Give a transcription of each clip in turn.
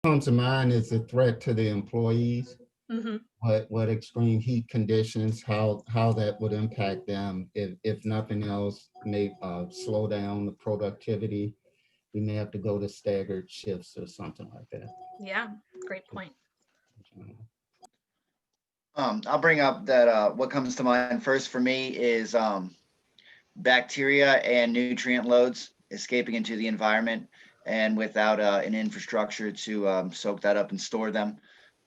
comes to mind is a threat to the employees. Mm-hmm. What extreme heat conditions, how that would impact them. If nothing else, may slow down the productivity. We may have to go to staggered shifts or something like that. Yeah, great point. I'll bring up that what comes to mind first for me is bacteria and nutrient loads escaping into the environment, and without an infrastructure to soak that up and store them,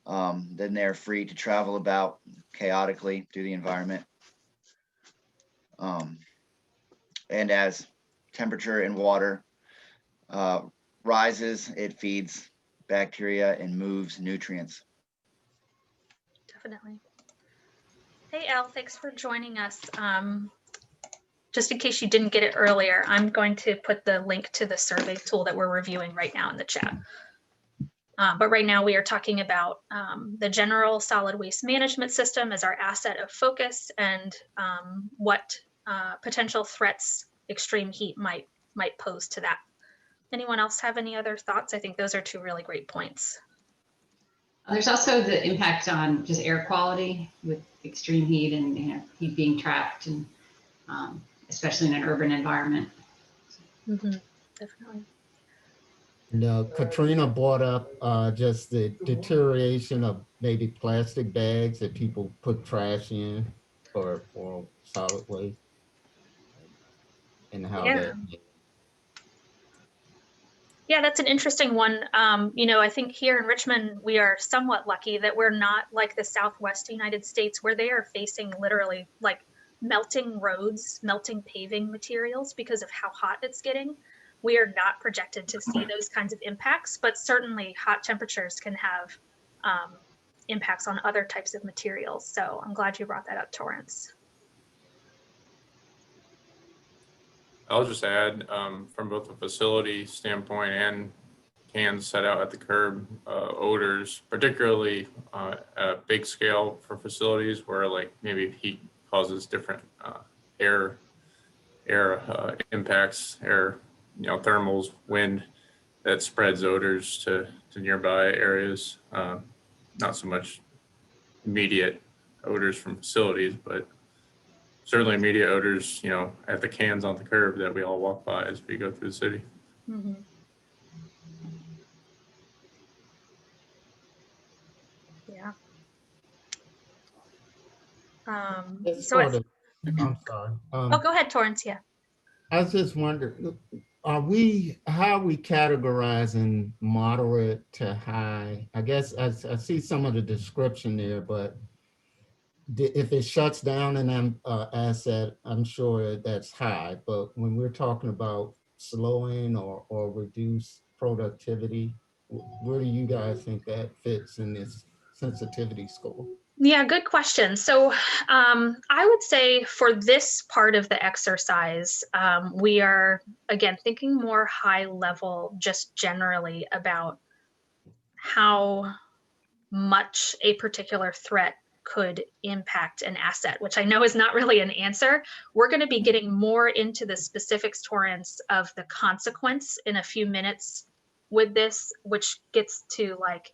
then they're free to travel about chaotically through the environment. Um, and as temperature in water uh, rises, it feeds bacteria and moves nutrients. Definitely. Hey, Al, thanks for joining us. Just in case you didn't get it earlier, I'm going to put the link to the survey tool that we're reviewing right now in the chat. But right now we are talking about the general solid waste management system as our asset of focus, and what potential threats extreme heat might pose to that. Anyone else have any other thoughts? I think those are two really great points. There's also the impact on just air quality with extreme heat and heat being trapped, and especially in an urban environment. Mm-hmm. Definitely. And Katrina brought up just the deterioration of maybe plastic bags that people put trash in or solid waste, and how Yeah. that. Yeah, that's an interesting one. I think here in Richmond, we are somewhat lucky that we're not like the Southwest United States, where they are facing literally like melting roads, melting paving materials because of how hot it's getting. We are not projected to see those kinds of impacts, but certainly hot temperatures can have impacts on other types of materials. So I'm glad you brought that up, Torrance. I'll just add, from both a facility standpoint and cans set out at the curb, odors, particularly at big scale for facilities where like maybe heat causes different air impacts, thermals, wind, that spreads odors to nearby areas. Not so much immediate odors from facilities, but certainly immediate odors, at the cans on the curb that we all walk by as we go through the city. Mm-hmm. Yeah. I'm sorry. Oh, go ahead, Torrance. Yeah. I was just wondering, how are we categorizing moderate to high? I guess I see some of the description there, but if it shuts down an asset, I'm sure that's high. But when we're talking about slowing or reduce productivity, where do you guys think that fits in this sensitivity score? Yeah, good question. So I would say for this part of the exercise, we are, again, thinking more high level, just generally about how much a particular threat could impact an asset, which I know is not really an answer. We're going to be getting more into the specifics, Torrance, of the consequence in a few minutes with this, which gets to like,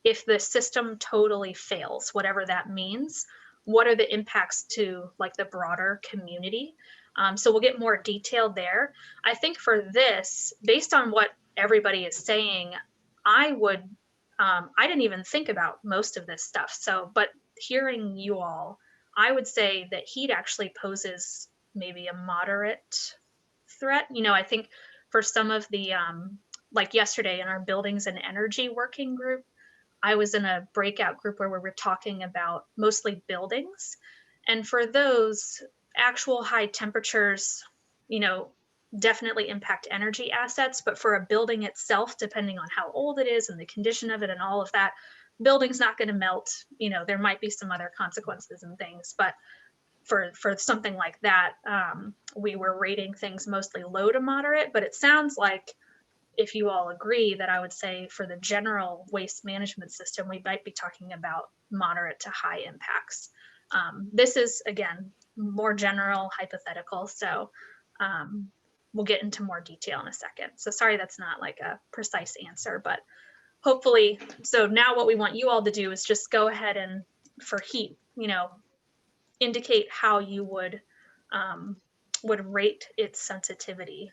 if the system totally fails, whatever that means, what are the impacts to like the broader community? So we'll get more detailed there. I think for this, based on what everybody is saying, I didn't even think about most of this stuff. So, but hearing you all, I would say that heat actually poses maybe a moderate threat. I think for some of the, like yesterday in our buildings and energy working group, I was in a breakout group where we were talking about mostly buildings. And for those, actual high temperatures, definitely impact energy assets. But for a building itself, depending on how old it is and the condition of it and all of that, building's not going to melt. There might be some other consequences and things. But for something like that, we were rating things mostly low to moderate. But it sounds like, if you all agree, that I would say for the general waste management system, we might be talking about moderate to high impacts. This is, again, more general, hypothetical. So we'll get into more detail in a second. So sorry, that's not like a precise answer, but hopefully, so now what we want you all to do is just go ahead and for heat, indicate how you would rate its sensitivity,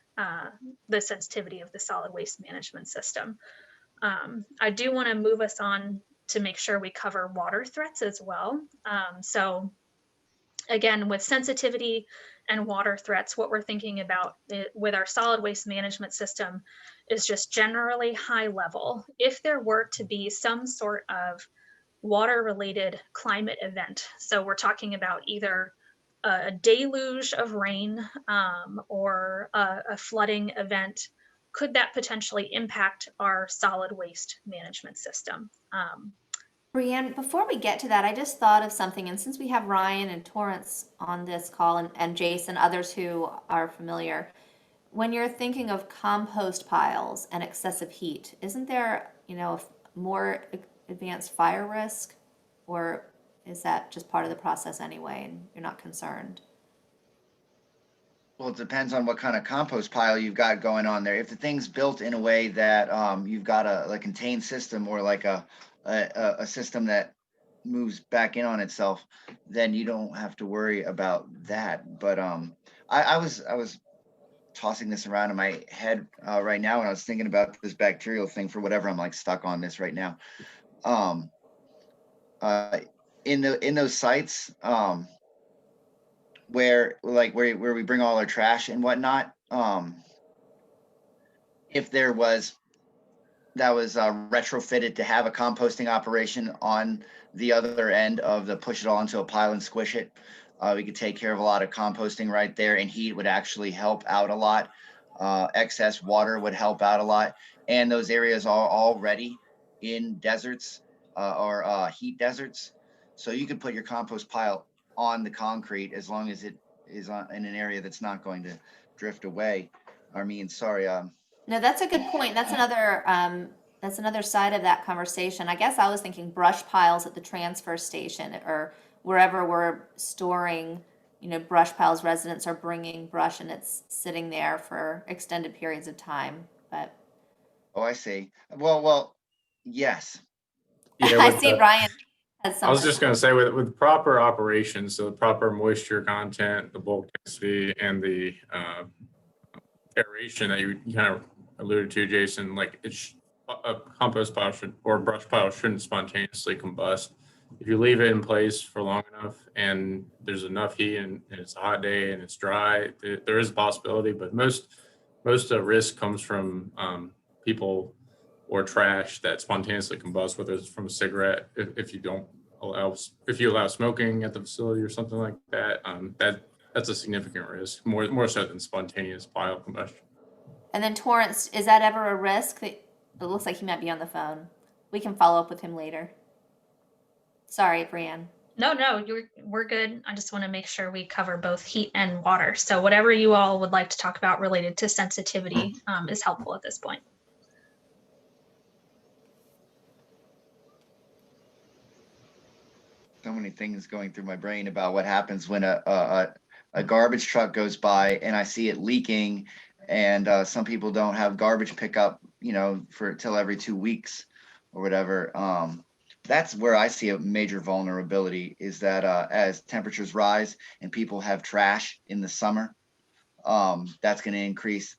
the sensitivity of the solid waste management system. I do want to move us on to make sure we cover water threats as well. So again, with sensitivity and water threats, what we're thinking about with our solid waste management system is just generally high level. If there were to be some sort of water related climate event, so we're talking about either a deluge of rain or a flooding event, could that potentially impact our solid waste management system? Brianne, before we get to that, I just thought of something, and since we have Ryan and Torrance on this call and Jason, others who are familiar, when you're thinking of compost piles and excessive heat, isn't there, a more advanced fire risk, or is that just part of the process anyway and you're not concerned? Well, it depends on what kind of compost pile you've got going on there. If the thing's built in a way that you've got a contained system, or like a system that moves back in on itself, then you don't have to worry about that. But I was tossing this around in my head right now, and I was thinking about this bacterial thing for whatever I'm like stuck on this right now. In those sites where we bring all our trash and whatnot, if there was that was retrofitted to have a composting operation on the other end of the push it all into a pile and squish it, we could take care of a lot of composting right there, and heat would actually help out a lot. Excess water would help out a lot, and those areas are already in deserts or heat deserts, so you could put your compost pile on the concrete as long as it is in an area that's not going to drift away. No, that's a good point. That's another side of that conversation. I guess I was thinking brush piles at the transfer station or wherever we're storing, brush piles. Residents are bringing brush and it's sitting there for extended periods of time. But Oh, I see. Well, yes. Yeah, I see Ryan has something. I was just going to say with proper operations, so the proper moisture content, the bulk density, and the aeration that you kind of alluded to, Jason, like a compost pile or brush pile shouldn't spontaneously combust. If you leave it in place for long enough and there's enough heat and it's a hot day and it's dry, there is a possibility, but most risk comes from people or trash that spontaneously combusts, whether it's from a cigarette, if you allow smoking at the facility or something like that, that's a significant risk, more so than spontaneous pile combustion. And then Torrance, is that ever a risk? It looks like he might be on the phone. We can follow up with him later. Sorry, Brianne. No, we're good. I just want to make sure we cover both heat and water. So whatever you all would like to talk about related to sensitivity is helpful at this point. So many things going through my brain about what happens when a garbage truck goes by and I see it leaking, and some people don't have garbage pickup, for till every 2 weeks or whatever. That's where I see a major vulnerability, is that as temperatures rise and people have trash in the summer, that's going to increase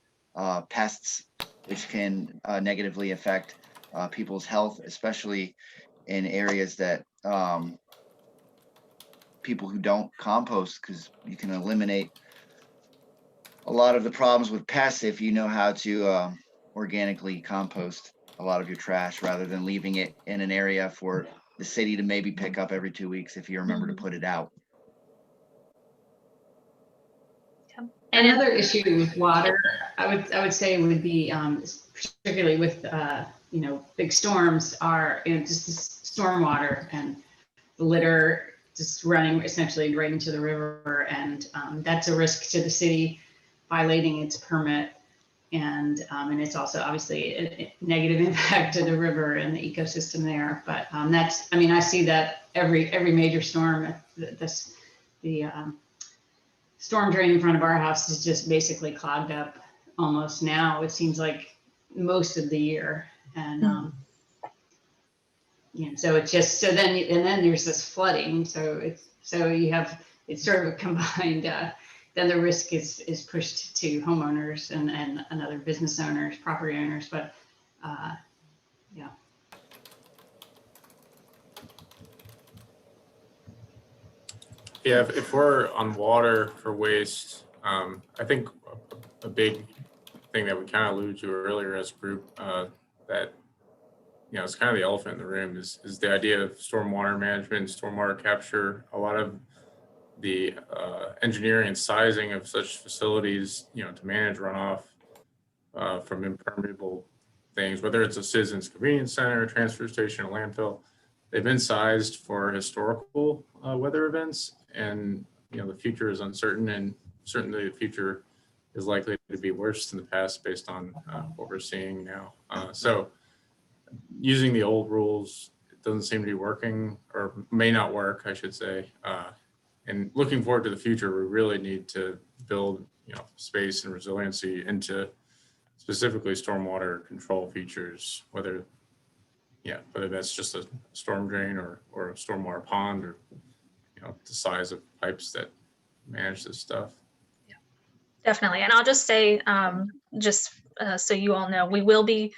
pests, which can negatively affect people's health, especially in areas that people who don't compost, because you can eliminate a lot of the problems with pests if you know how to organically compost a lot of your trash rather than leaving it in an area for the city to maybe pick up every 2 weeks if you remember to put it out. And another issue with water, I would say would be particularly with big storms are just the storm water and the litter just running essentially right into the river, and that's a risk to the city violating its permit, and it's also obviously a negative impact to the river and the ecosystem there. But I see that every major storm. The storm drain in front of our house is just basically clogged up almost now. It seems like most of the year, and so it's just, so then, and then there's this flooding. So it's sort of a combined, then the risk is pushed to homeowners and other business owners, property owners, but yeah. Yeah, if we're on water for waste, I think a big thing that we kind of alluded to earlier as a group, that, it's kind of the elephant in the room is the idea of stormwater management, stormwater capture. A lot of the engineering and sizing of such facilities, to manage runoff from impermeable things, whether it's a citizens convenience center, transfer station, or landfill, they've been sized for historical weather events, and the future is uncertain, and certainly the future is likely to be worse than the past based on what we're seeing now. So using the old rules, it doesn't seem to be working, or may not work, I should say. And looking forward to the future, we really need to build, space and resiliency into specifically stormwater control features, whether that's just a storm drain or a stormwater pond, or, the size of pipes that manage this stuff. Yeah, definitely. And I'll just say, so you all know, we will be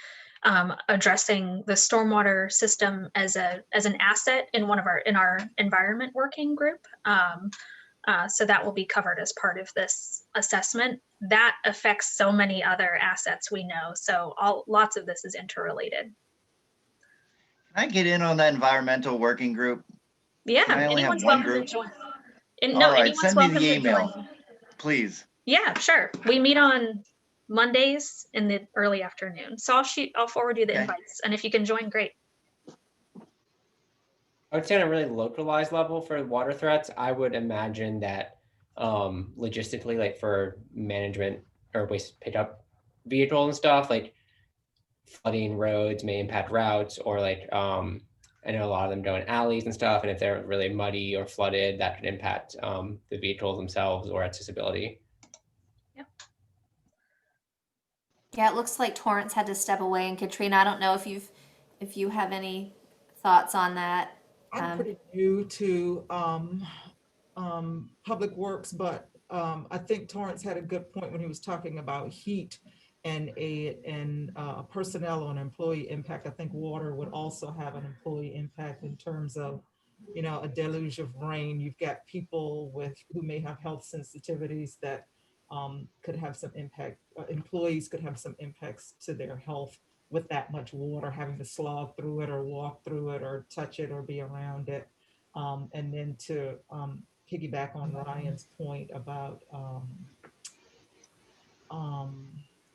addressing the stormwater system as an asset in our environment working group. So that will be covered as part of this assessment. That affects so many other assets we know. So lots of this is interrelated. Can I get in on that environmental working group? Yeah, I only have anyone's one welcome group. to join. All right, Anyone's send me welcome the to email, join. please. Yeah, sure. We meet on Mondays in the early afternoon. So I'll forward you the Okay. invites, and if you can join, great. I would say on a really localized level for water threats, I would imagine that logistically, like for management or waste pickup vehicles and stuff, like flooding roads may impact routes, or like I know a lot of them go in alleys and stuff, and if they're really muddy or flooded, that could impact the vehicles themselves or accessibility. Yeah, it looks like Torrance had to step away, and Katrina, I don't know if you have any thoughts on that. I'm pretty new to public works, but I think Torrance had a good point when he was talking about heat and personnel on employee impact. I think water would also have an employee impact in terms of, a deluge of rain. You've got people who may have health sensitivities that could have some impact. Employees could have some impacts to their health with that much water, having to slog through it or walk through it or touch it or be around it. And then to piggyback on Ryan's point about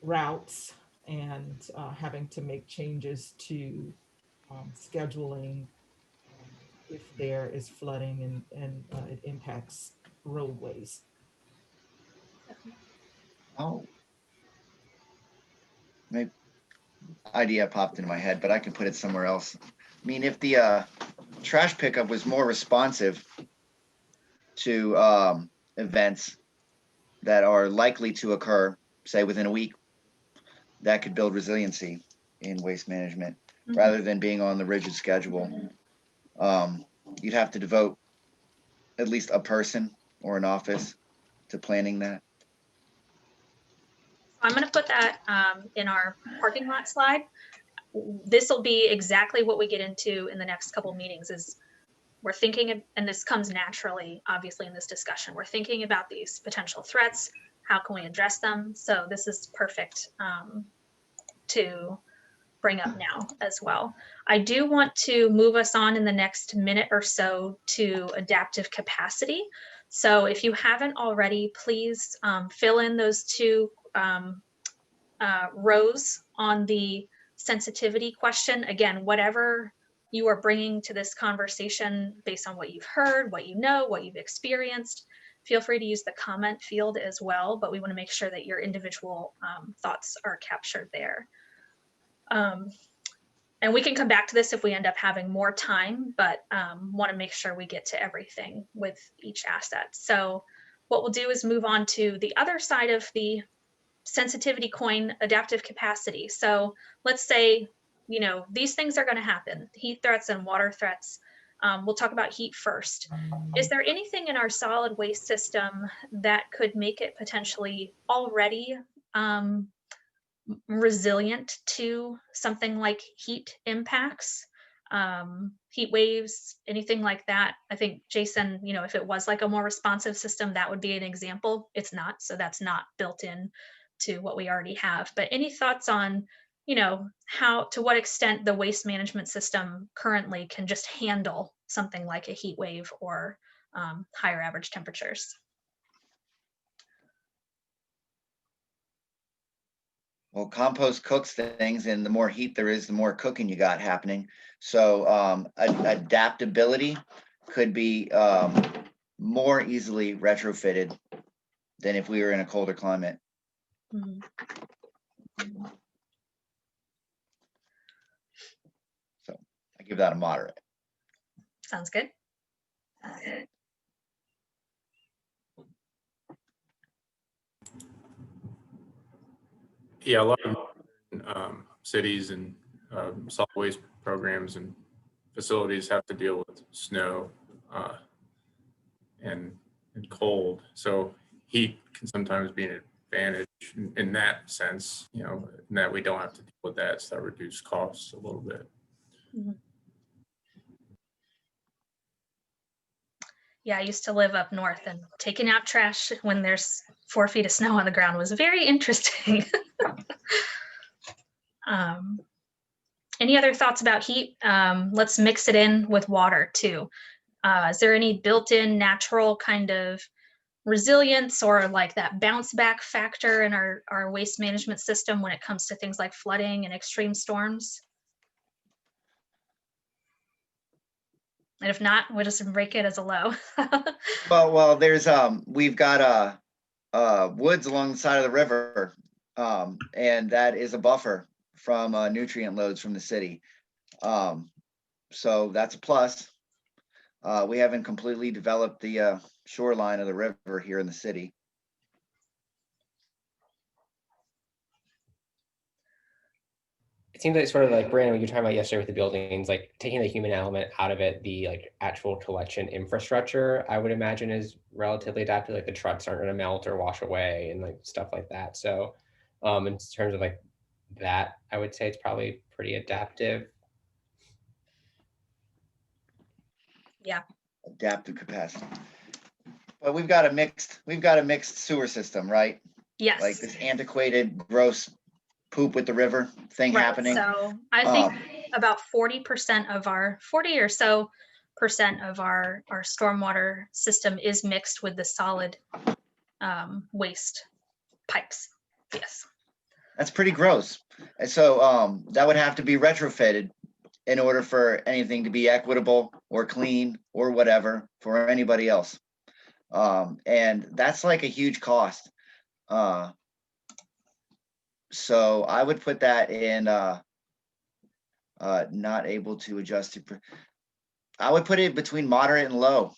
routes and having to make changes to scheduling if there is flooding and it impacts roadways. Oh. Maybe idea popped into my head, but I can put it somewhere else. I mean, if the trash pickup was more responsive to events that are likely to occur, say within a week, that could build resiliency in waste management rather than being on the rigid schedule. You'd have to devote at least a person or an office to planning that. I'm going to put that in our parking lot slide. This will be exactly what we get into in the next couple meetings. Is we're thinking, and this comes naturally, obviously, in this discussion, we're thinking about these potential threats. How can we address them? So this is perfect to bring up now as well. I do want to move us on in the next minute or so to adaptive capacity. So if you haven't already, please fill in those two rows on the sensitivity question. Again, whatever you are bringing to this conversation based on what you've heard, what you know, what you've experienced, feel free to use the comment field as well, but we want to make sure that your individual thoughts are captured there. And we can come back to this if we end up having more time, but want to make sure we get to everything with each asset. So what we'll do is move on to the other side of the sensitivity coin, adaptive capacity. So let's say you know, these things are going to happen, heat threats and water threats. We'll talk about heat first. Is there anything in our solid waste system that could make it potentially already resilient to something like heat impacts, heat waves, anything like that? I think, Jason, you know, if it was like a more responsive system, that would be an example. It's not, so that's not built in to what we already have. But any thoughts on, you know, how, to what extent the waste management system currently can just handle something like a heat wave or higher average temperatures? Well, compost cooks things, and the more heat there is, the more cooking you got happening. So adaptability could be more easily retrofitted than if we were in a colder climate. Mhm. So I give that a moderate. Sounds good. Yeah, a lot of cities and solid waste programs and facilities have to deal with snow and cold. So heat can sometimes be an advantage in that sense, you know, in that we don't have to deal with that, so that reduces costs a little bit. Mhm. Yeah, I used to live up north, and taking out trash when there's 4 feet of snow on the ground was very interesting. um, any other thoughts about heat? Let's mix it in with water too. Is there any built-in natural kind of resilience or like that bounce back factor in our waste management system when it comes to things like flooding and extreme storms? And if not, we'll just break it as a low. Well, there's we've got woods along the side of the river, and that is a buffer from nutrient loads from the city. So that's a plus. We haven't completely developed the shoreline of the river here in the city. It seems like sort of like Brandon, what you were talking about yesterday with the buildings, like taking the human element out of it, the like actual collection infrastructure, I would imagine is relatively adapted. Like the trucks aren't going to melt or wash away and like stuff like that. So in terms of like that, I would say it's probably pretty adaptive. Yeah. Adaptive capacity. But we've got a mixed sewer system, right? Yes. Like this antiquated, gross poop with the river thing Right. happening. So I think about 40% of our 40 or so percent of our stormwater system is mixed with the solid waste pipes. Yes. That's pretty gross. And so that would have to be retrofitted in order for anything to be equitable or clean or whatever for anybody else. And that's like a huge cost. So I would put that in not able to adjust to. I would put it between moderate and low,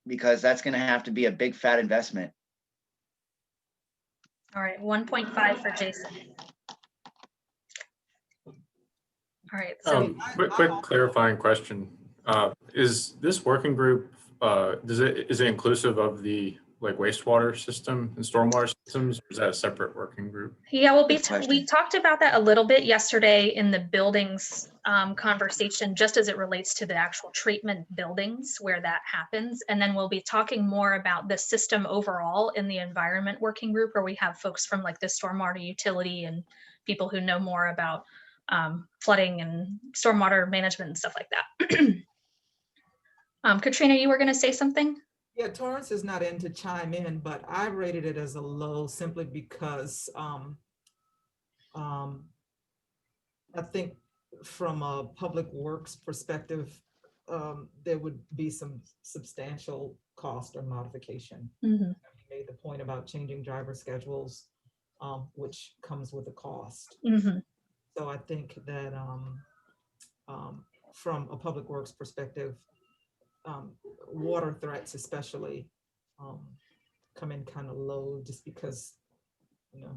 because that's going to have to be a big fat investment. All right, 1.5 for Jason. All right, so Quick clarifying question. Is this working group, is it inclusive of the like wastewater system and stormwater systems, or is that a separate working group? yeah, well, Good question. we talked about that a little bit yesterday in the buildings conversation, just as it relates to the actual treatment buildings where that happens. And then we'll be talking more about the system overall in the environment working group, where we have folks from like the stormwater utility and people who know more about flooding and stormwater management and stuff like that. Katrina, you were going to say something? Yeah, Torrance is not in to chime in, but I rated it as a low simply because I think from a public works perspective, there would be some substantial cost or modification. Mm-hmm. You made the point about changing driver schedules, which comes with a cost. Mm-hmm. So I think that from a public works perspective, water threats especially come in kind of low, just because, you know,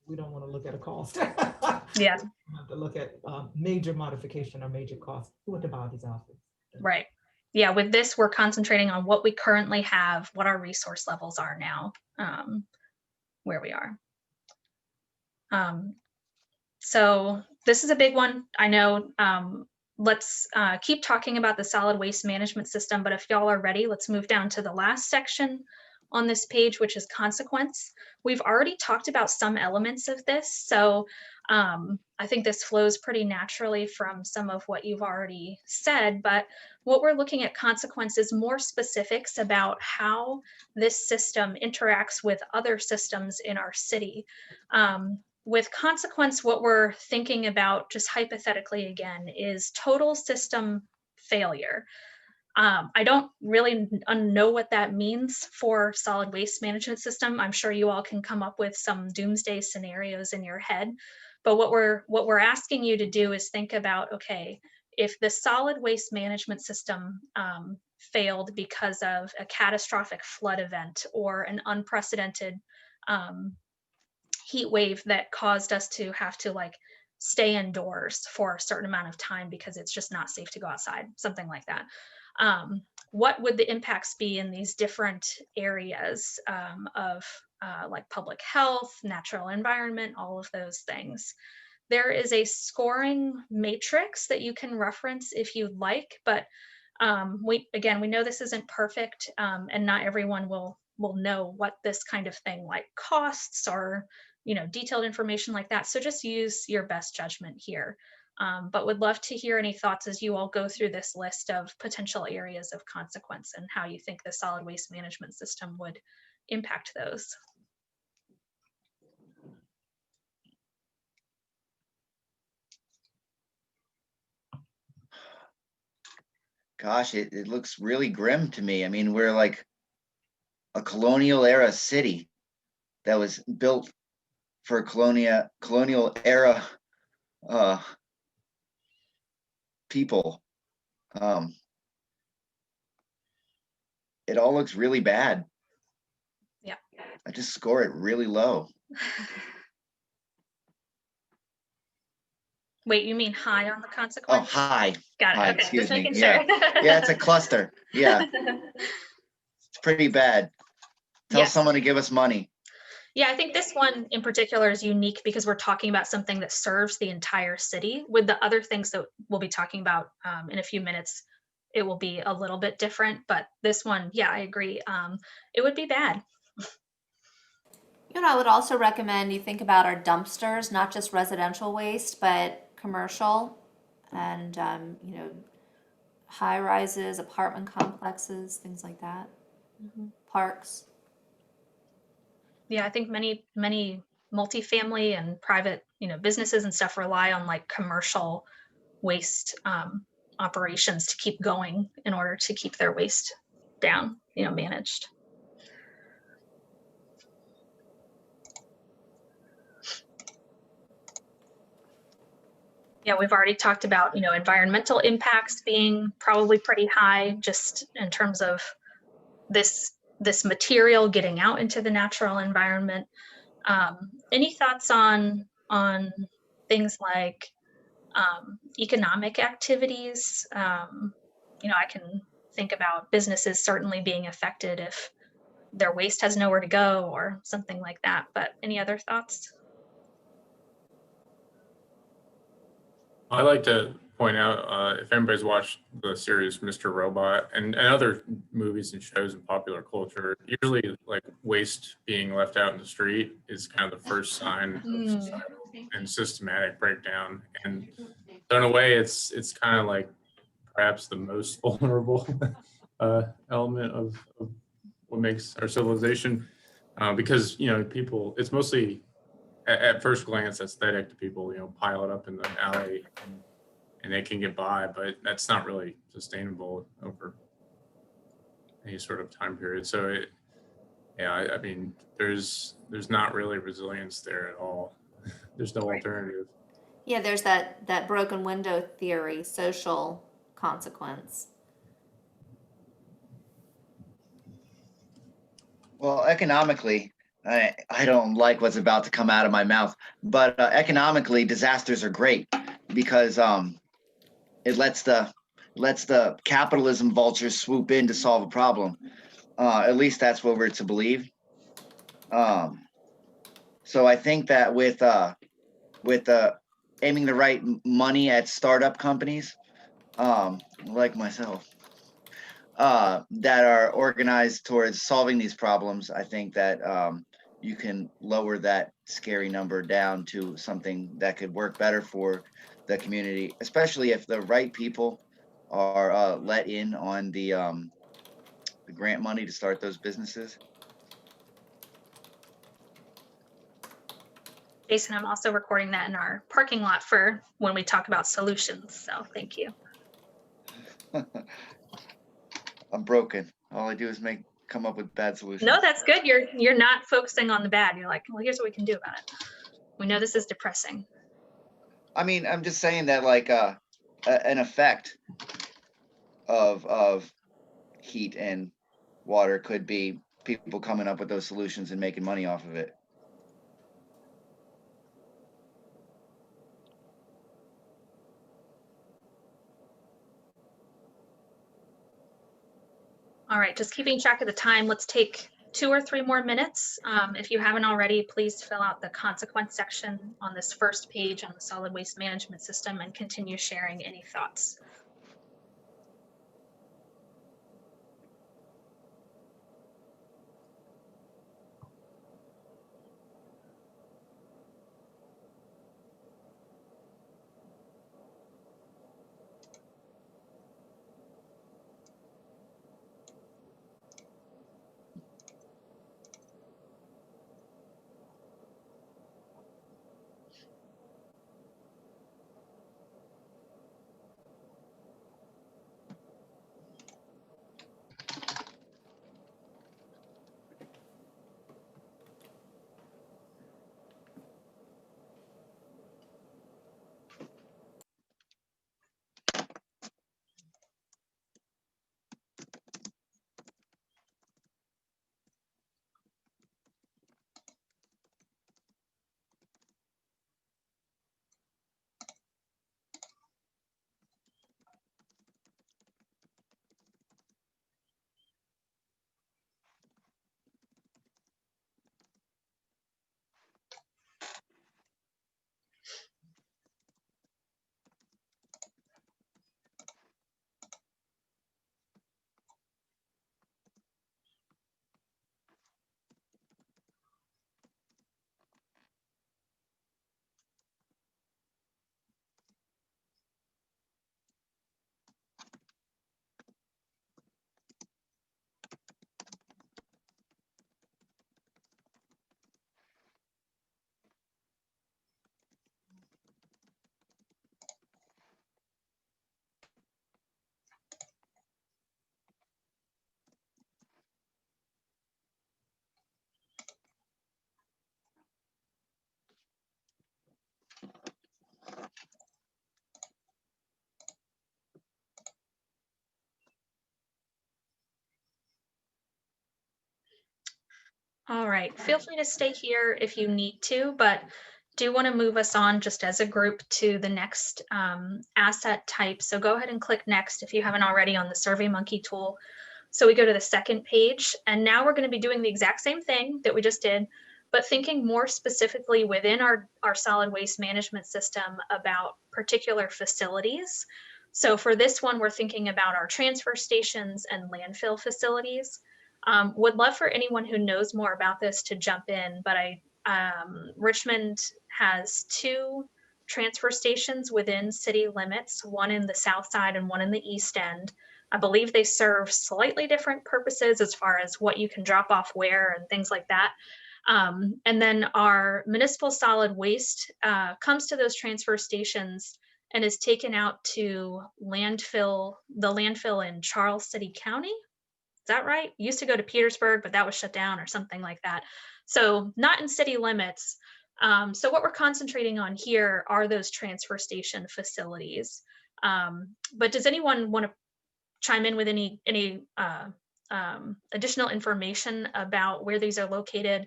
we don't want to look at a cost. Yeah, We have to look at major modification or major cost. Who went to Bobby's office? right. Yeah, with this, we're concentrating on what we currently have, what our resource levels are now, where we are. So this is a big one. I know. Let's keep talking about the solid waste management system, but if y'all are ready, let's move down to the last section on this page, which is consequence. We've already talked about some elements of this, so I think this flows pretty naturally from some of what you've already said, but what we're looking at consequence is more specifics about how this system interacts with other systems in our city. With consequence, what we're thinking about, just hypothetically again, is total system failure. I don't really know what that means for solid waste management system. I'm sure you all can come up with some doomsday scenarios in your head. But what we're asking you to do is think about, okay, if the solid waste management system failed because of a catastrophic flood event or an unprecedented heat wave that caused us to have to like stay indoors for a certain amount of time because it's just not safe to go outside, something like that. What would the impacts be in these different areas of like public health, natural environment, all of those things? There is a scoring matrix that you can reference if you'd like, but we know this isn't perfect, and not everyone will know what this kind of thing like costs or detailed information like that. So just use your best judgment here. But would love to hear any thoughts as you all go through this list of potential areas of consequence and how you think the solid waste management system would impact those. Gosh, it looks really grim to me. I mean, we're like a colonial era city that was built for colonial era people. It all looks really bad. Yeah. I just score it really low. Wait, you mean high on the Oh, consequence? high. Got it. High, Okay, excuse just me. making Yeah. sure. Yeah, it's a cluster. Yeah, it's pretty bad. Tell Yes. someone to give us money. Yeah, I think this one in particular is unique because we're talking about something that serves the entire city. With the other things that we'll be talking about in a few minutes, it will be a little bit different. But this one, yeah, I agree. It would be bad. I would also recommend you think about our dumpsters, not just residential waste, but commercial and, high rises, apartment complexes, things like that. Parks. Yeah, I think many multifamily and private, businesses and stuff rely on like commercial waste operations to keep going in order to keep their waste down, managed. Yeah, we've already talked about, environmental impacts being probably pretty high just in terms of this material getting out into the natural environment. Any thoughts on things like economic activities? I can think about businesses certainly being affected if their waste has nowhere to go or something like that. But any other thoughts? I like to point out, if anybody's watched the series Mr. Robot and other movies and shows in popular culture, usually like waste being left out in the street is kind of the first sign of societal and systematic breakdown. And so in a way, it's kind of like perhaps the most vulnerable element of what makes our civilization, because people, it's mostly at first glance aesthetic to people, pile it up in the alley and they can get by, but that's not really sustainable over any sort of time period. So I mean, there's not really resilience there at all. There's no alternative. Yeah, there's that broken window theory, social consequence. Well, economically, I don't like what's about to come out of my mouth, but economically, disasters are great because it lets the capitalism vultures swoop in to solve a problem. At least that's what we're to believe. So I think that with aiming the right money at startup companies, like myself, that are organized towards solving these problems, I think that you can lower that scary number down to something that could work better for the community, especially if the right people are let in on the grant money to start those businesses. Jason, I'm also recording that in our parking lot for when we talk about solutions. So thank you. I'm broken. All I do is come up with bad solutions. No, that's good. You're not focusing on the bad. You're like, well, here's what we can do about it. We know this is depressing. I mean, I'm just saying that like an effect of heat and water could be people coming up with those solutions and making money off of it. All right, just keeping track of the time, let's take 2 or 3 more minutes. If you haven't already, please fill out the consequence section on this first page on the solid waste management system and continue sharing any thoughts. All right, feel free to stay here if you need to, but do want to move us on just as a group to the next asset type. So go ahead and click next if you haven't already on the SurveyMonkey tool. So we go to the second page, and now we're going to be doing the exact same thing that we just did, but thinking more specifically within our solid waste management system about particular facilities. So for this one, we're thinking about our transfer stations and landfill facilities. Would love for anyone who knows more about this to jump in, but Richmond has 2 transfer stations within city limits, one in the south side and one in the east end. I believe they serve slightly different purposes as far as what you can drop off where and things like that. And then our municipal solid waste comes to those transfer stations and is taken out to the landfill in Charles City County. Is that right? Used to go to Petersburg, but that was shut down or something like that. So not in city limits. So what we're concentrating on here are those transfer station facilities. But does anyone want to chime in with any additional information about where these are located,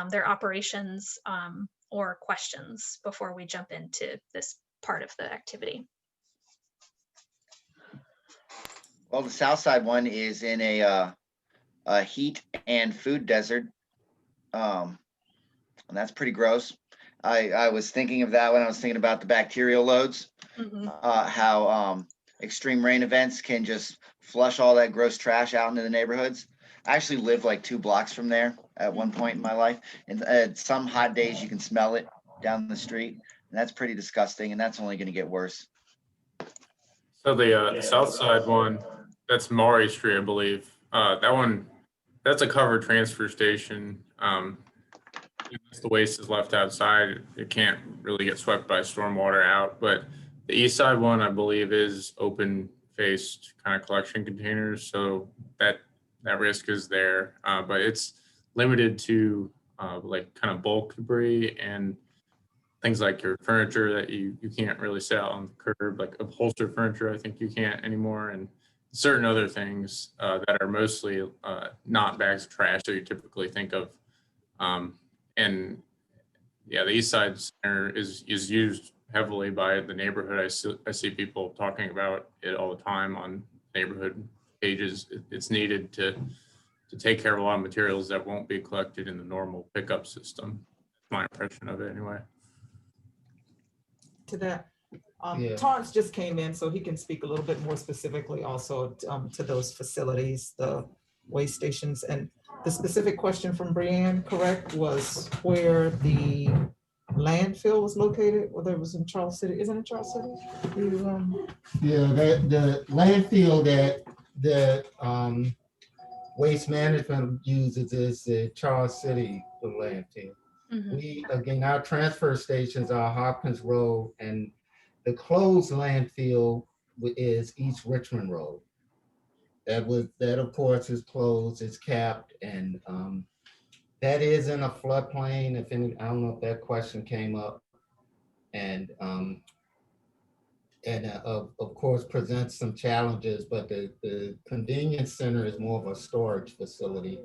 their operations or questions before we jump into this part of the activity. Well, the south side one is in a heat and food desert. And that's pretty gross. I was thinking of that when I was thinking about the bacterial loads, how extreme rain events can just flush all that gross trash out into the neighborhoods. I actually lived like 2 blocks from there at one point in my life. And some hot days you can smell it down the street. And that's pretty disgusting. And that's only going to get worse. So the south side one, that's Maury Street, I believe. That one, that's a covered transfer station. If the waste is left outside, it can't really get swept by stormwater out. But the east side one, I believe, is open faced kind of collection containers. So that risk is there, but it's limited to like kind of bulk debris and things like your furniture that you can't really set out on the curb, like upholstered furniture, I think you can't anymore, and certain other things that are mostly not bags of trash that you typically think of. And yeah, the East Side Center is used heavily by the neighborhood. I see people talking about it all the time on neighborhood pages. It's needed to take care of a lot of materials that won't be collected in the normal pickup system. That's my impression of it anyway. To that, Yeah. Torrance just came in, so he can speak a little bit more specifically also to those facilities, the waste stations. And the specific question from Brianne, correct, was where the landfill was located, whether it was in Charles City. Isn't it Charles City? Yeah, the landfill that the waste management uses is the Charles City landfill. We, again, our transfer stations are Hopkins Road, and the closed landfill is East Richmond Road. That of course is closed, it's capped, and that is in a floodplain. I don't know if that question came up, and of course presents some challenges, but the convenience center is more of a storage facility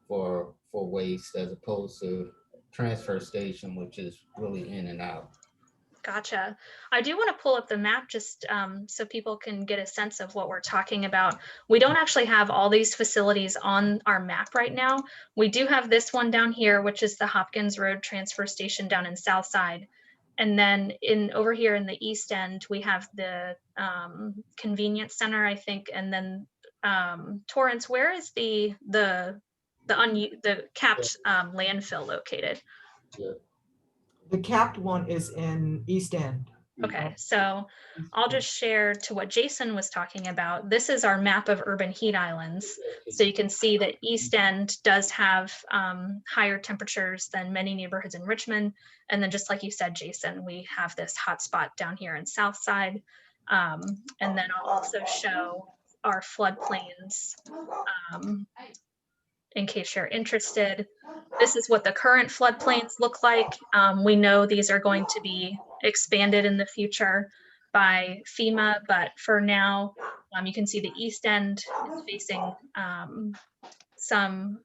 for waste as opposed to transfer station, which is really in and out. Gotcha. I do want to pull up the map just so people can get a sense of what we're talking about. We don't actually have all these facilities on our map right now. We do have this one down here, which is the Hopkins Road transfer station down in Southside. And then over here in the east end, we have the convenience center, I think. And then Torrance, where is the capped landfill located? Yeah. The capped one is in East End. Okay, so I'll just share to what Jason was talking about. This is our map of urban heat islands. So you can see that East End does have higher temperatures than many neighborhoods in Richmond. And then just like you said, Jason, we have this hotspot down here in Southside. And then I'll also show our floodplains in case you're interested. This is what the current floodplains look like. We know these are going to be expanded in the future by FEMA, but for now, you can see the east end is facing some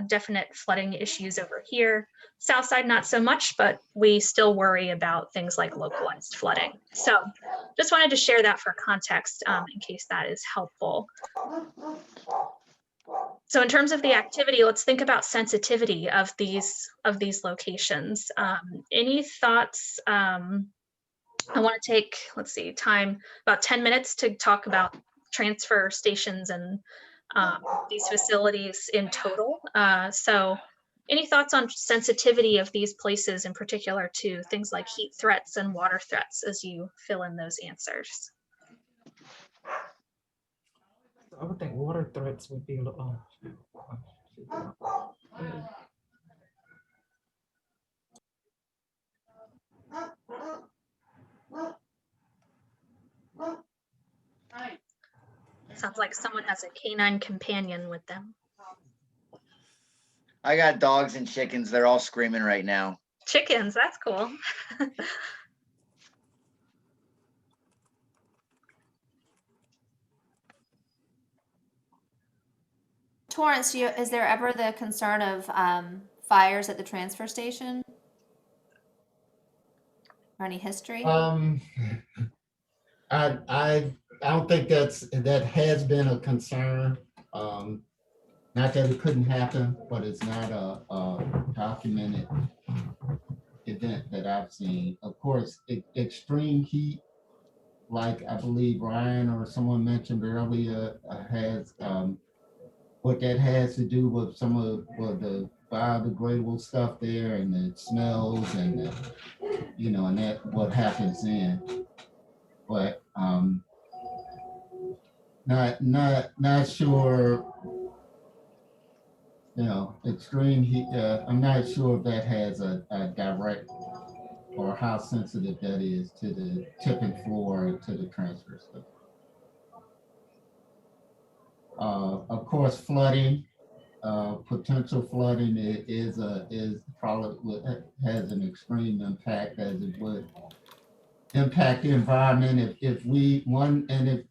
definite flooding issues over here. South side, not so much, but we still worry about things like localized flooding. So just wanted to share that for context in case that is helpful. So in terms of the activity, let's think about sensitivity of these locations. Any thoughts? I want to take, let's see, time about 10 minutes to talk about transfer stations and these facilities in total. So any thoughts on sensitivity of these places in particular to things like heat threats and water threats as you fill in those answers? I would think water threats would be a little. Sounds like someone has a canine companion with them. I got dogs and chickens. They're all screaming right now. Chickens, that's cool. Torrance, is there ever the concern of fires at the transfer station? Or any history? I don't think that has been a concern. Not that it couldn't happen, but it's not a documented event that I've seen. Of course, extreme heat, like I believe Ryan or someone mentioned earlier, has what that has to do with some of the biodegradable stuff there and the smells and the, and that what happens then. But not sure, extreme heat. I'm not sure if that has a direct or how sensitive that is to the tipping floor to the transfer station. Of course, flooding, potential flooding is probably has an extreme impact, as it would impact the environment if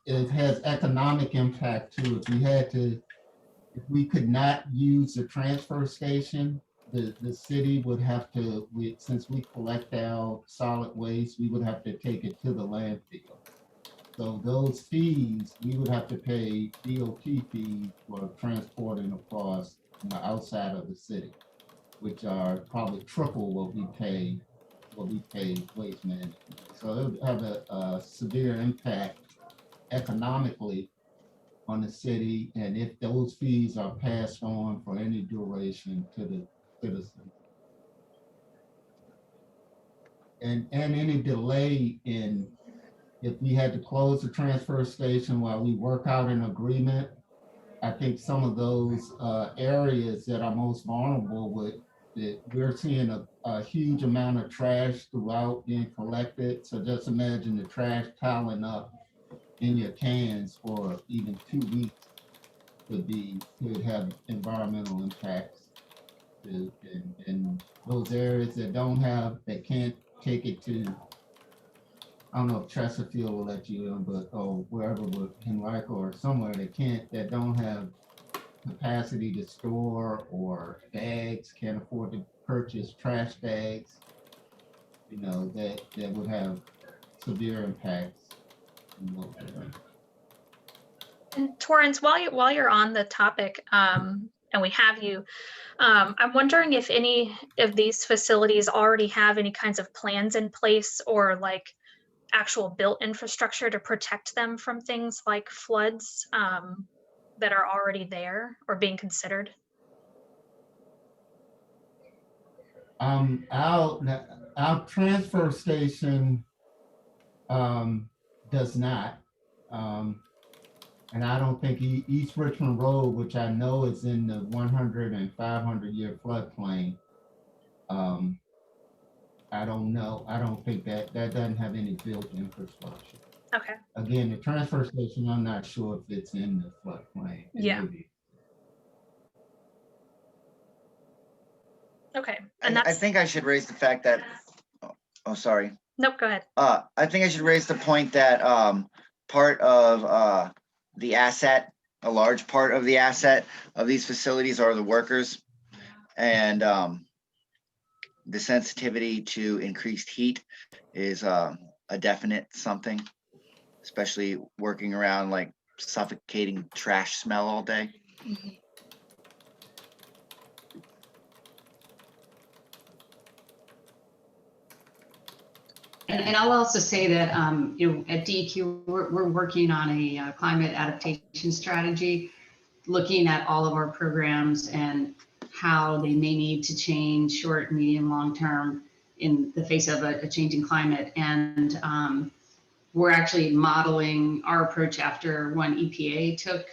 it has economic impact too. If we could not use the transfer station, the city would have to, since we collect our solid waste, we would have to take it to the landfill. So those fees, we would have to pay DOT fees for transporting across outside of the city, which are probably triple what we pay waste management. So it would have a severe impact economically on the city, and if those fees are passed on for any duration to the citizens. And any delay in, if we had to close the transfer station while we work out an agreement, I think some of those areas that are most vulnerable we're seeing a huge amount of trash throughout being collected. So just imagine the trash piling up in your cans for even 2 weeks could have environmental impacts. And those areas that can't take it to, I don't know if Chesterfield will let you in, but wherever, with Henrico or somewhere that don't have capacity to store or bags, can't afford to purchase trash bags, that would have severe impacts. And Torrance, while you're on the topic, and we have you, I'm wondering if any of these facilities already have any kinds of plans in place or like actual built infrastructure to protect them from things like floods that are already there or being considered. Our transfer station does not. And I don't think East Richmond Road, which I know is in the 100 and 500 year floodplain, I don't know. I don't think that doesn't have any built infrastructure. Okay. Again, the transfer station, I'm not sure if it's in the floodplain. Yeah. Okay. And I think I should raise the fact that, oh, sorry. Nope, go ahead. I think I should raise the point that part of the asset, a large part of the asset of these facilities are the workers, and the sensitivity to increased heat is a definite something, especially working around like suffocating trash smell all day. Mm-hmm. And I'll also say that, at DEQ, we're working on a climate adaptation strategy, looking at all of our programs and how they may need to change short, medium, long term in the face of a changing climate. And we're actually modeling our approach after one EPA took,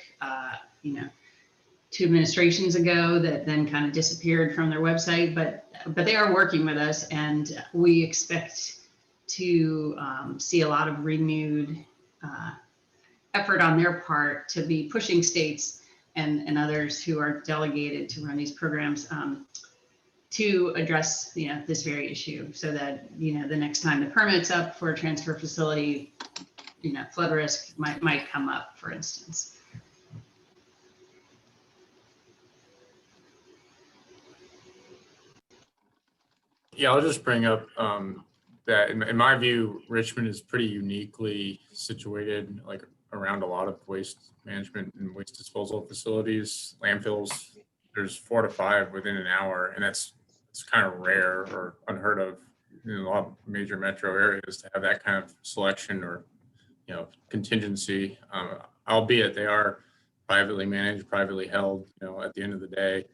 2 administrations ago that then kind of disappeared from their website, but they are working with us, and we expect to see a lot of renewed effort on their part to be pushing states and others who are delegated to run these programs to address this very issue, so that the next time the permit's up for a transfer facility, flood risk might come up, for instance. Yeah, I'll just bring up that in my view, Richmond is pretty uniquely situated, like around a lot of waste management and waste disposal facilities, landfills. There's 4 to 5 within an hour, and it's kind of rare or unheard of in a lot of major metro areas to have that kind of selection or contingency. Albeit they are privately managed, privately held. At the end of the day,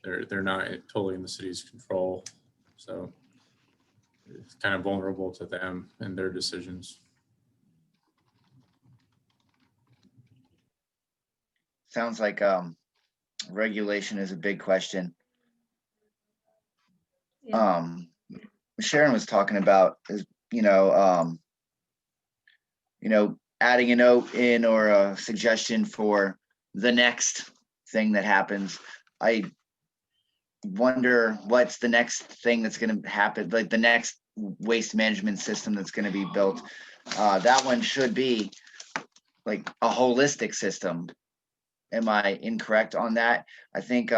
they're not totally in the city's control. So it's kind of vulnerable to them and their decisions. Sounds like regulation is a big question. Yeah. Sharon was talking about is, adding a note in or a suggestion for the next thing that happens. I wonder what's the next thing that's going to happen, like the next waste management system that's going to be built. That one should be like a holistic system. Am I incorrect on that? I think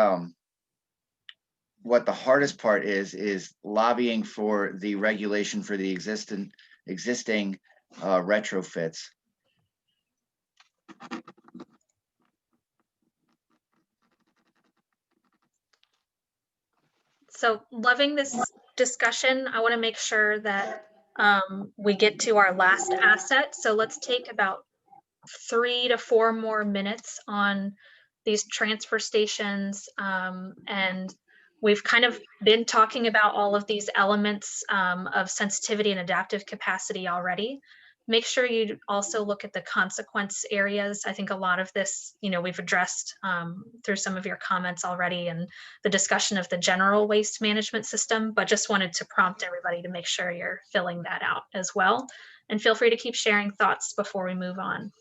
what the hardest part is lobbying for the regulation for the existing retrofits. So loving this discussion. I want to make sure that we get to our last asset. So let's take about 3 to 4 more minutes on these transfer stations. And we've kind of been talking about all of these elements of sensitivity and adaptive capacity already. Make sure you also look at the consequence areas. I think a lot of this, we've addressed through some of your comments already and the discussion of the general waste management system, but just wanted to prompt everybody to make sure you're filling that out as well. And feel free to keep sharing thoughts before we move on.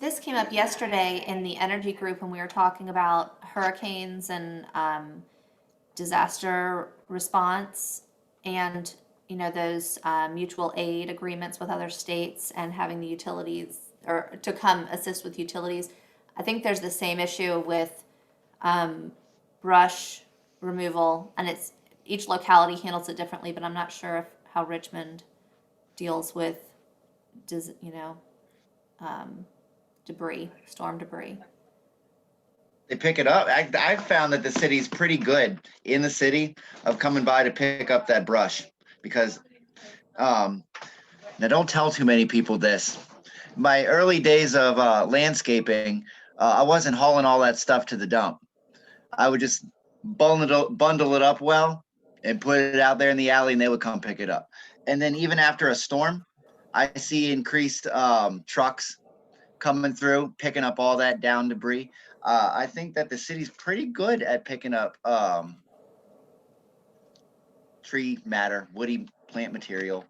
This came up yesterday in the energy group when we were talking about hurricanes and disaster response and those mutual aid agreements with other states and having the utilities or to come assist with utilities. I think there's the same issue with brush removal, and it's each locality handles it differently, but I'm not sure how Richmond deals with debris, storm debris. They pick it up. I found that the city's pretty good in the city of coming by to pick up that brush because now don't tell too many people this. My early days of landscaping, I wasn't hauling all that stuff to the dump. I would just bundle it up well and put it out there in the alley and they would come pick it up. And then even after a storm, I see increased trucks coming through, picking up all that down debris. I think that the city's pretty good at picking up tree matter, woody plant material.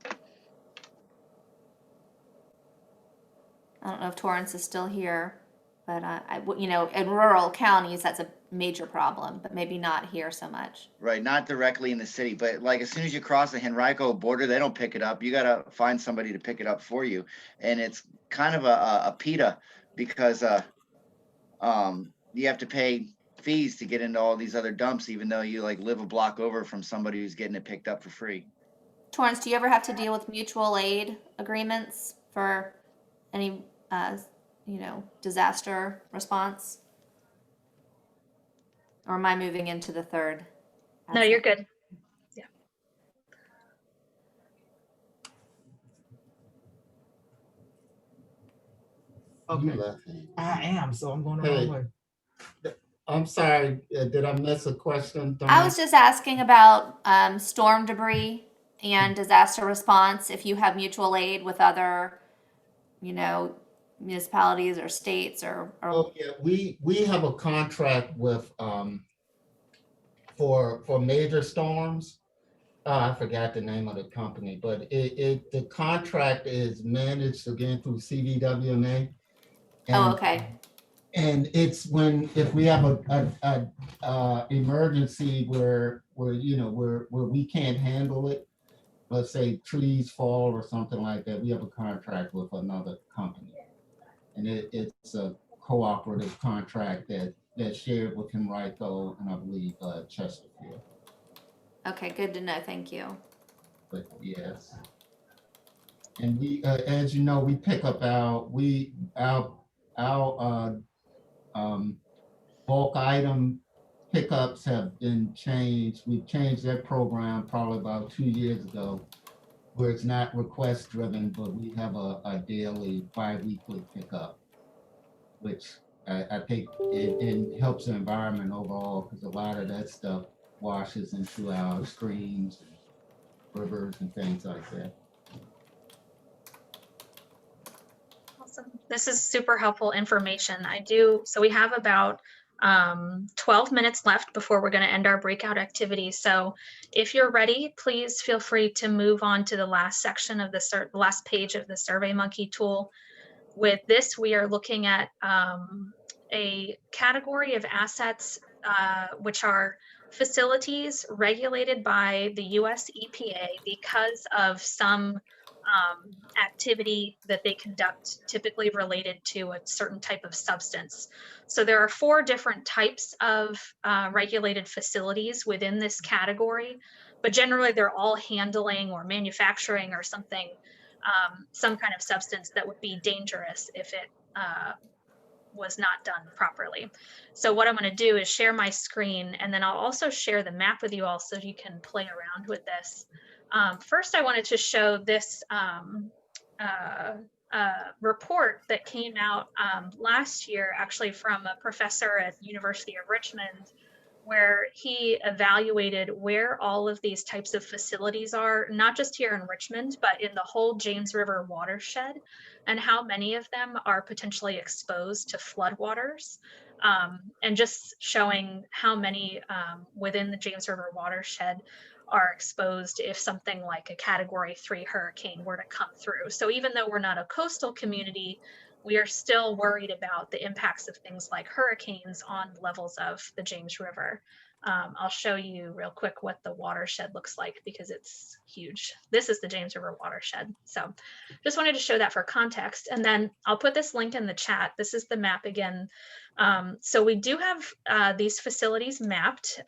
I don't know if Torrance is still here, but in rural counties, that's a major problem, but maybe not here so much. Right, not directly in the city, but like as soon as you cross the Henrico border, they don't pick it up. You got to find somebody to pick it up for you. And it's kind of a PETA because you have to pay fees to get into all these other dumps, even though you like live a block over from somebody who's getting it picked up for free. Torrance, do you ever have to deal with mutual aid agreements for any, disaster response? Or am I moving into the third? No, you're good. You Okay, left. I am, so I'm going the Hey. wrong way. I'm sorry, did I miss a question? I was just asking about storm debris and disaster response. If you have mutual aid with other, municipalities or states or Oh, yeah, we have a contract with, for major storms. I forgot the name of the company, but the contract is managed again through CVWMA. oh, And, okay. and it's if we have a emergency where we can't handle it, let's say trees fall or something like that, we have a contract with another company. And it's a cooperative contract that's shared with Henrico and I believe Chesterfield. Okay, good to know. Thank you. But yes. And we, as you know, we pick up our bulk item pickups have been changed. We've changed that program probably about 2 years ago, where it's not request driven, but we have a daily, bi-weekly pickup, which I think it helps the environment overall, because a lot of that stuff washes into our streams and rivers and things like that. Awesome. This is super helpful information. So we have about 12 minutes left before we're going to end our breakout activity. So if you're ready, please feel free to move on to the last section of the last page of the SurveyMonkey tool. With this, we are looking at a category of assets, which are facilities regulated by the US EPA because of some activity that they conduct, typically related to a certain type of substance. So there are 4 different types of regulated facilities within this category, but generally they're all handling or manufacturing or something, some kind of substance that would be dangerous if it was not done properly. So what I'm going to do is share my screen, and then I'll also share the map with you all so you can play around with this. First, I wanted to show this report that came out last year, actually from a professor at the University of Richmond, where he evaluated where all of these types of facilities are, not just here in Richmond, but in the whole James River watershed, and how many of them are potentially exposed to floodwaters, and just showing how many within the James River watershed are exposed if something like a Category 3 hurricane were to come through. So even though we're not a coastal community, we are still worried about the impacts of things like hurricanes on levels of the James River. I'll show you real quick what the watershed looks like because it's huge. This is the James River watershed. So just wanted to show that for context. And then I'll put this link in the chat. This is the map again. So we do have these facilities mapped.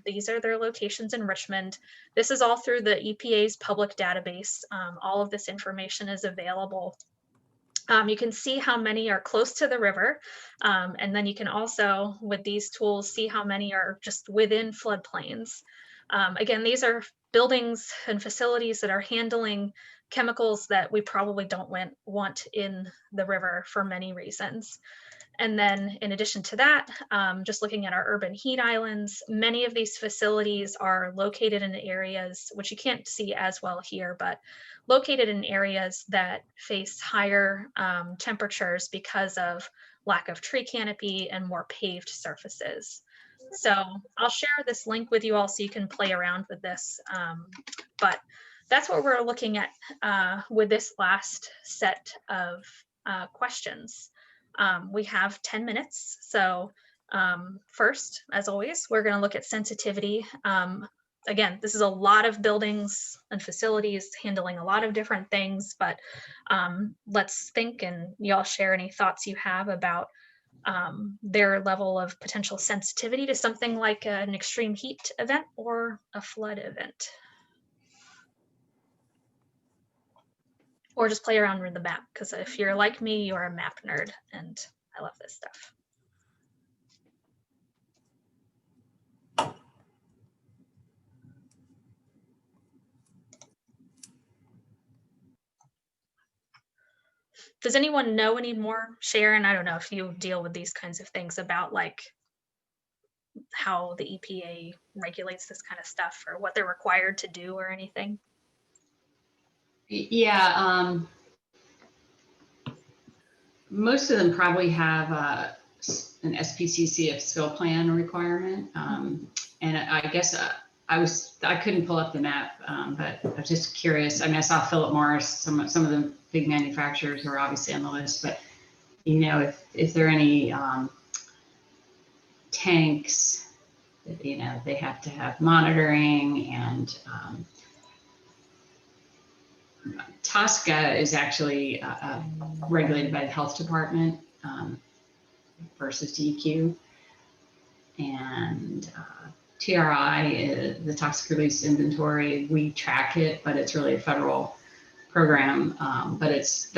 These are their locations in Richmond. This is all through the EPA's public database. All of this information is available. You can see how many are close to the river. And then you can also, with these tools, see how many are just within floodplains. Again, these are buildings and facilities that are handling chemicals that we probably don't want in the river for many reasons. And then in addition to that, just looking at our urban heat islands, many of these facilities are located in areas, which you can't see as well here, but located in areas that face higher temperatures because of lack of tree canopy and more paved surfaces. So I'll share this link with you all so you can play around with this. But that's what we're looking at with this last set of questions. We have 10 minutes. So first, as always, we're going to look at sensitivity. Again, this is a lot of buildings and facilities handling a lot of different things, but let's think and y'all share any thoughts you have about their level of potential sensitivity to something like an extreme heat event or a flood event. Or just play around with the map, because if you're like me, you're a map nerd, and I love this stuff. Does anyone know any more? Sharon, I don't know if you deal with these kinds of things about like how the EPA regulates this kind of stuff or what they're required to do or anything. Yeah, most of them probably have an SPCCF spill plan requirement. And I guess I couldn't pull up the map, but I was just curious. I mean, I saw Philip Morris, some of the big manufacturers were obviously on the list, but you know, if there are any tanks that, you know, they have to have monitoring, and TSCA is actually regulated by the health department versus DEQ. And TRI, the toxic release inventory, we track it, but it's really a federal program. But it's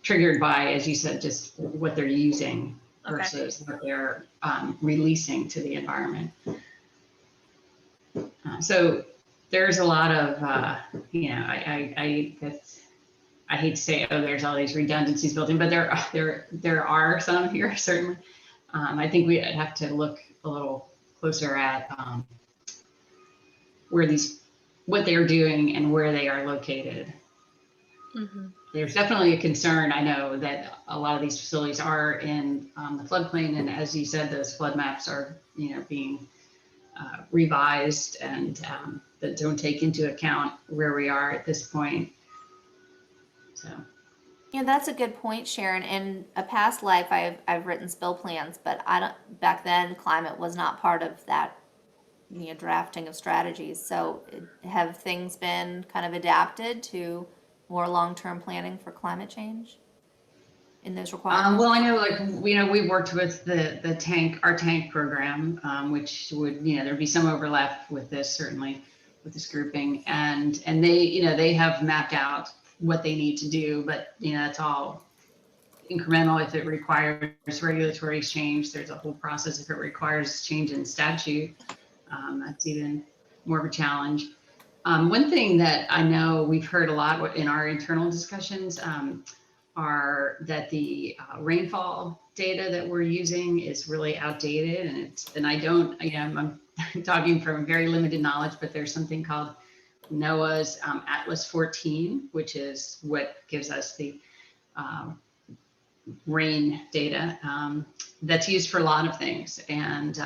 triggered by, as you said, just what they're using versus what they're releasing to the environment. So there's a lot of, you know, I hate to say, oh, there's all these redundancies built in, but there are some here, certainly. I think we have to look a little closer at what they're doing and where they are located. Mm-hmm. There's definitely a concern, I know, that a lot of these facilities are in the floodplain, and as you said, those flood maps are, you know, being revised, and that don't take into account where we are at this point. So. Yeah, that's a good point, Sharon. In a past life, I've written spill plans, but back then climate was not part of that, you know, drafting of strategies. So have things been kind of adapted to more long-term planning for climate change in those requirements? Well, I know, like, you know, we worked with our tank program, which would, you know, there'd be some overlap with this, certainly with this grouping, and they, you know, they have mapped out what they need to do, but, you know, it's all incremental. If it requires regulatory change, there's a whole process. If it requires change in statute, that's even more of a challenge. One thing that I know we've heard a lot in our internal discussions are that the rainfall data that we're using is really outdated, and I don't, you know, I'm talking from very limited knowledge, but there's something called NOAA's Atlas 14, which is what gives us the rain data that's used for a lot of things, and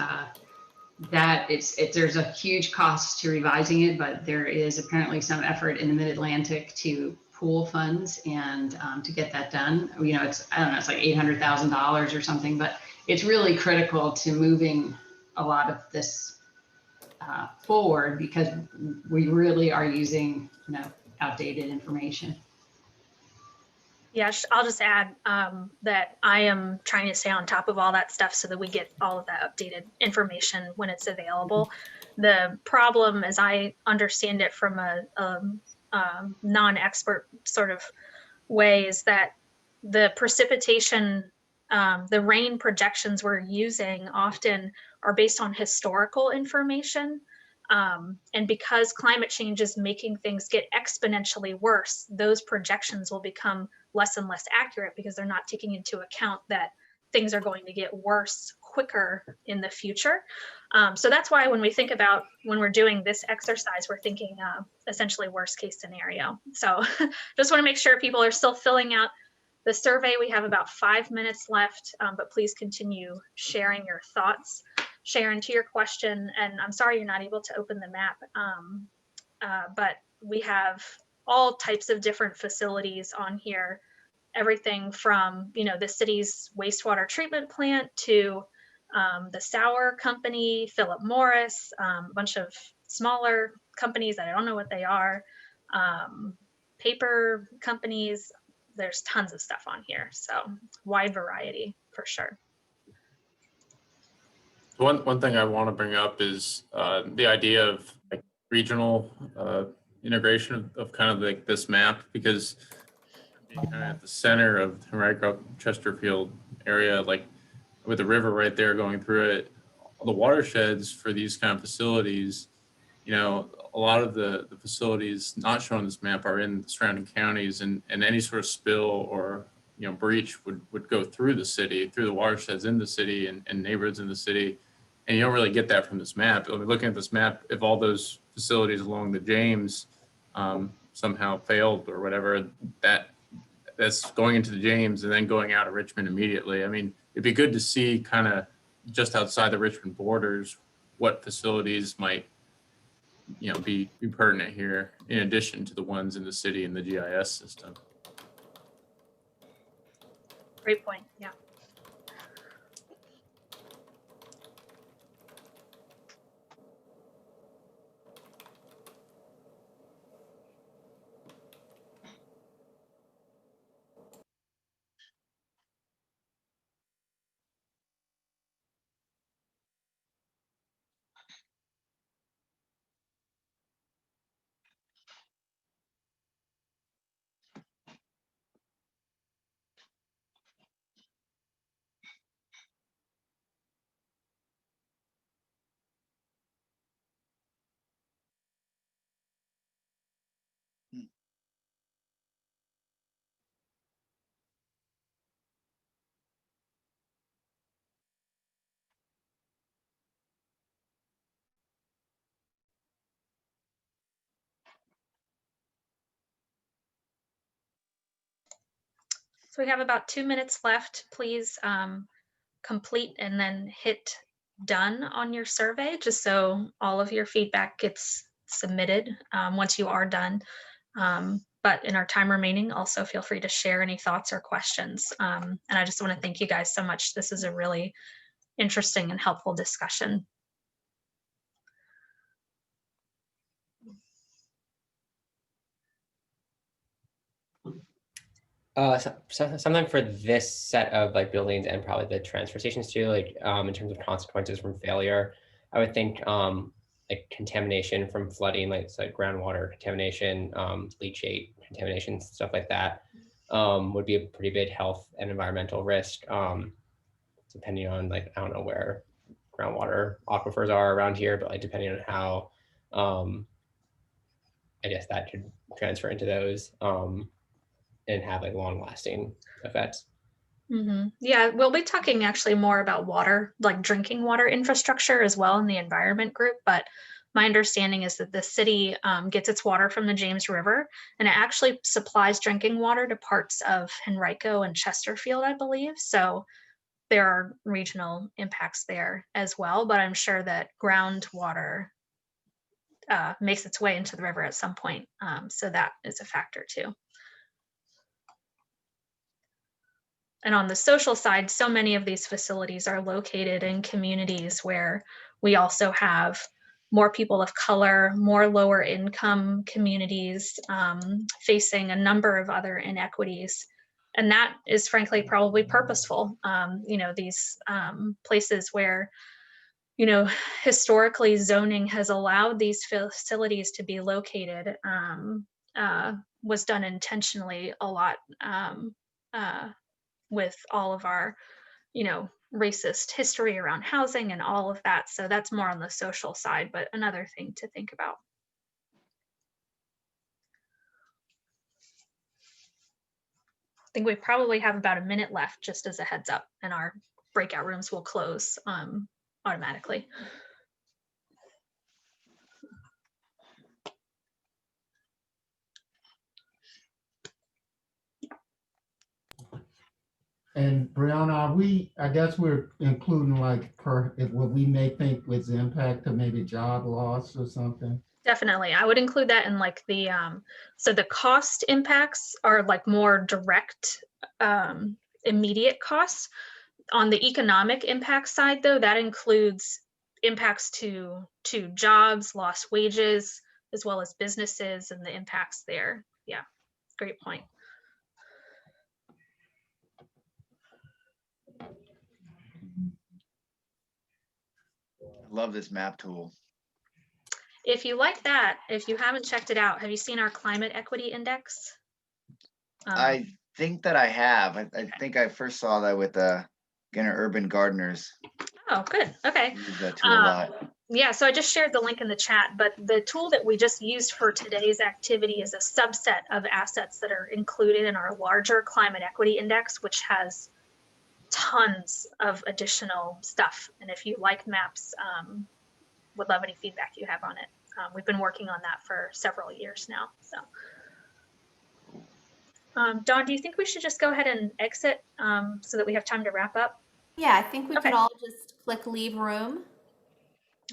that there's a huge cost to revising it, but there is apparently some effort in the Mid-Atlantic to pool funds and to get that done. You know, I don't know, it's like $800,000 or something, but it's really critical to moving a lot of this forward, because we really are using, you know, outdated information. Yeah, I'll just add that I am trying to stay on top of all that stuff so that we get all of that updated information when it's available. The problem, as I understand it from a non-expert sort of way, is that the precipitation, the rain projections we're using often are based on historical information. And because climate change is making things get exponentially worse, those projections will become less and less accurate because they're not taking into account that things are going to get worse quicker in the future. So that's why when we think about, when we're doing this exercise, we're thinking essentially worst case scenario. So just want to make sure people are still filling out the survey. We have about 5 minutes left, but please continue sharing your thoughts. Sharon, to your question, and I'm sorry you're not able to open the map, but we have all types of different facilities on here, everything from, you know, the city's wastewater treatment plant to the Sour Company, Philip Morris, a bunch of smaller companies that I don't know what they are, paper companies, there's tons of stuff on here. So wide variety for sure. One thing I want to bring up is the idea of like regional integration of kind of like this map, because being kind of at the center of Henrico Chesterfield area, like with the river right there going through it, the watersheds for these kind of facilities, you know, a lot of the facilities not shown on this map are in the surrounding counties, and any sort of spill or, you know, breach would go through the city, through the watersheds in the city and neighborhoods in the city. And you don't really get that from this map. I mean, looking at this map, if all those facilities along the James somehow failed or whatever, that's going into the James and then going out of Richmond immediately. I mean, it'd be good to see kind of just outside the Richmond borders what facilities might, you know, be pertinent here in addition to the ones in the city and the GIS system. Great point. Yeah. So we have about 2 minutes left. Please complete and then hit done on your survey, just so all of your feedback gets submitted once you are done. But in our time remaining, also feel free to share any thoughts or questions. And I just want to thank you guys so much. This is a really interesting and helpful discussion. Something for this set of like buildings and probably the transfer stations too, like in terms of consequences from failure, I would think like contamination from flooding, like groundwater contamination, leachate contamination, stuff like that would be a pretty big health and environmental risk, depending on like, I don't know where groundwater aquifers are around here, but like depending on how I guess that could transfer into those. And have like long lasting effects. Mm-hmm. Yeah, we'll be talking actually more about water, like drinking water infrastructure as well in the environment group. But my understanding is that the city gets its water from the James River, and it actually supplies drinking water to parts of Henrico and Chesterfield, I believe. So there are regional impacts there as well. But I'm sure that groundwater makes its way into the river at some point. So that is a factor too. And on the social side, so many of these facilities are located in communities where we also have more people of color, more lower income communities facing a number of other inequities. And that is frankly probably purposeful. You know, these places where, you know, historically zoning has allowed these facilities to be located was done intentionally a lot. With all of our, you know, racist history around housing and all of that. So that's more on the social side, but another thing to think about. I think we probably have about a minute left, just as a heads up, and our breakout rooms will close automatically. And Brianna, I guess we're including like what we may think was the impact of maybe job loss or something? Definitely. I would include that in like the, so the cost impacts are like more direct, immediate costs. On the economic impact side though, that includes impacts to jobs, lost wages, as well as businesses and the impacts there. Yeah, great point. love this map tool. If you like that, if you haven't checked it out, have you seen our climate equity index? I think that I have. I think I first saw that with Ginner Urban Gardeners. Oh, good. Okay. Use that tool a lot. Yeah, so I just shared the link in the chat, but the tool that we just used for today's activity is a subset of assets that are included in our larger climate equity index, which has tons of additional stuff. And if you like maps, would love any feedback you have on it. We've been working on that for several years now. So, Dawn, do you think we should just go ahead and exit so that we have time to wrap up? Yeah, I think we Okay. could all just click leave room.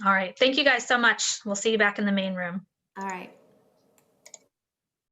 All right. Thank you guys so much. We'll see you back in the main room. All right.